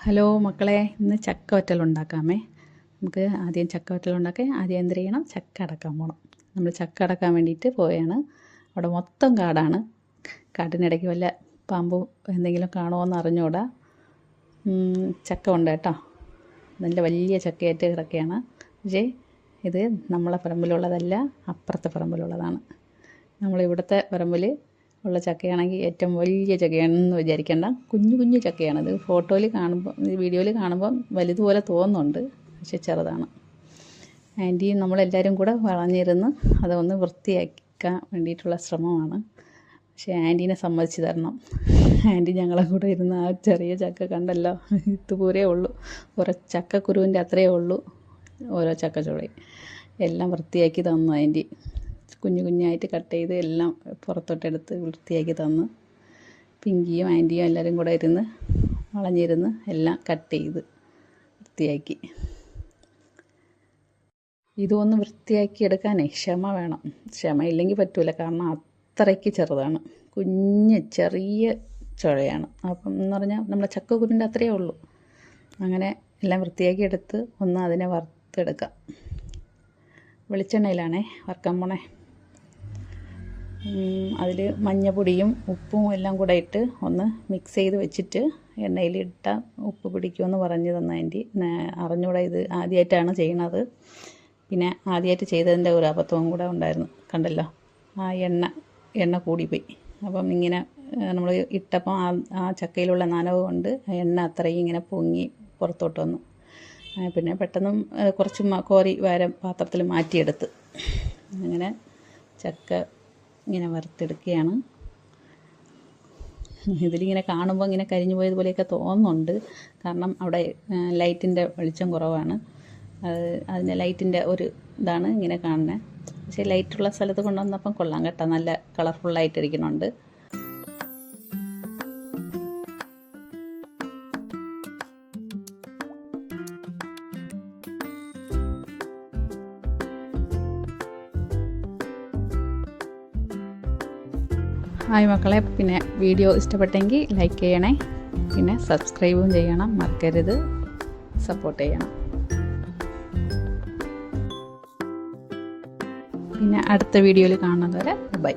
Hello മക്കളെ, ഇന്ന് ചക്ക വറ്റൽ ഉണ്ടാക്കാമേ. നമുക്ക് ആദ്യം ചക്ക വറ്റൽ ഉണ്ടാക്കാൻ ആദ്യം എന്ത് ചെയ്യണം? ചക്ക അടക്കാൻ പോകണം. നമ്മൾ ചക്ക അടക്കാൻ വേണ്ടിയിട്ട് പോവുകയാണ്. അവിടെ മൊത്തം കാടാണ്. കാട്ടിനിടയ്ക്ക് വല്ല പാമ്പ് എന്തെങ്കിലും കാണുമോയെന്ന് അറിഞ്ഞൂടാ. ചക്ക ഉണ്ട് കേട്ടോ, നല്ല വലിയ ചക്കയായിട്ട് കിടക്കുകയാണ്. പക്ഷേ ഇത് നമ്മളെ പറമ്പിലുള്ളതല്ല, അപ്പുറത്തെ പറമ്പിലുള്ളതാണ്. നമ്മളിവിടുത്തെ പറമ്പിൽ ഉള്ള ചക്കയാണെങ്കിൽ ഏറ്റവും വലിയ ചക്കയാണെന്ന് വിചാരിക്കേണ്ട, കുഞ്ഞു കുഞ്ഞു ചക്കയാണത്. ഫോട്ടോയിൽ കാണുമ്പോൾ, വീഡിയോയിൽ കാണുമ്പോൾ വലുതുപോലെ തോന്നുന്നുണ്ട്, പക്ഷെ ചെറുതാണ്. ആൻറ്റിയും നമ്മളെല്ലാവരും കൂടെ വളഞ്ഞിരുന്ന് അതൊന്ന് വൃത്തിയാക്കാൻ വേണ്ടിയിട്ടുള്ള ശ്രമമാണ്. പക്ഷേ ആൻറ്റീനെ സമ്മതിച്ച് തരണം. ആൻറ്റി ഞങ്ങളെ കൂടെ ഇരുന്ന് ആ ചെറിയ ചക്ക കണ്ടല്ലോ, ഇതുപോരേ ഉള്ളൂ, ഓരോ ചക്കക്കുരുവിൻ്റെ അത്രയേ ഉള്ളൂ ഓരോ ചക്കച്ചുളയും. എല്ലാം വൃത്തിയാക്കി തന്നു ആൻറ്റി. കുഞ്ഞു കുഞ്ഞായിട്ട് കട്ട് ചെയ്ത് എല്ലാം പുറത്തോട്ടെടുത്ത് വൃത്തിയാക്കി തന്നു. പിങ്കിയും ആൻറ്റിയും എല്ലാവരും കൂടെ ഇരുന്ന് വളഞ്ഞിരുന്ന് എല്ലാം കട്ട് ചെയ്ത് വൃത്തിയാക്കി. ഇതൊന്ന് വൃത്തിയാക്കി എടുക്കാനേ ക്ഷമ വേണം. ക്ഷമ ഇല്ലെങ്കിൽ പറ്റൂല, കാരണം അത്രയ്ക്ക് ചെറുതാണ്, കുഞ്ഞ് ചെറിയ ചുളയാണ്. അപ്പം എന്ന് പറഞ്ഞാൽ നമ്മളെ ചക്കക്കുരുവിൻ്റെ അത്രയേ ഉള്ളൂ. അങ്ങനെ എല്ലാം വൃത്തിയാക്കി എടുത്ത് ഒന്ന് അതിനെ വറുത്തെടുക്കാം. വെളിച്ചെണ്ണയിലാണേ വറുക്കാൻ പോണേ. അതിൽ മഞ്ഞപ്പൊടിയും ഉപ്പും എല്ലാം കൂടെ ഇട്ട് ഒന്ന് മിക്സ് ചെയ്ത് വെച്ചിട്ട് എണ്ണയിലിട്ട ഉപ്പ് പിടിക്കുമെന്ന് പറഞ്ഞു തന്ന ആൻറ്റി. അറിഞ്ഞൂടെ, ഇത് ആദ്യമായിട്ടാണ് ചെയ്യണത്. പിന്നെ ആദ്യമായിട്ട് ചെയ്തതിൻ്റെ ഒരു അബദ്ധവും കൂടെ ഉണ്ടായിരുന്നു. കണ്ടല്ലോ, ആ എണ്ണ കൂടിപ്പോയി. അപ്പം ഇങ്ങനെ നമ്മൾ ഇട്ടപ്പം ആ ചക്കയിലുള്ള നനവ് കൊണ്ട് എണ്ണ അത്രയും ഇങ്ങനെ പൊങ്ങി പുറത്തോട്ട് വന്നു. പിന്നെ പെട്ടെന്ന് കുറച്ച് കോരി പാത്രത്തിൽ മാറ്റിയെടുത്ത് അങ്ങനെ ചക്ക ഇങ്ങനെ വറുത്തെടുക്കുകയാണ്. ഇതിലിങ്ങനെ കാണുമ്പോൾ ഇങ്ങനെ കരിഞ്ഞു പോയതുപോലെയൊക്കെ തോന്നുന്നുണ്ട്, കാരണം അവിടെ ലൈറ്റിൻ്റെ വെളിച്ചം കുറവാണ്. അതിൻ്റെ ലൈറ്റിൻ്റെ ഒരു ഇതാണ് ഇങ്ങനെ കാണുന്നത്. പക്ഷേ ലൈറ്റുള്ള സ്ഥലത്ത് കൊണ്ടുവന്നപ്പം കൊള്ളാം കേട്ടോ, നല്ല കളർഫുള്ളായിട്ടിരിക്കുന്നുണ്ട്. ഹായ് മക്കളെ, പിന്നെ വീഡിയോ ഇഷ്ടപ്പെട്ടെങ്കിൽ ലൈക്ക് ചെയ്യണേ, പിന്നെ സബ്സ്ക്രൈബും ചെയ്യണം, മറക്കരുത്, സപ്പോർട്ട് ചെയ്യണം. പിന്നെ അടുത്ത വീഡിയോയിൽ കാണുന്നത് വരെ ബൈ.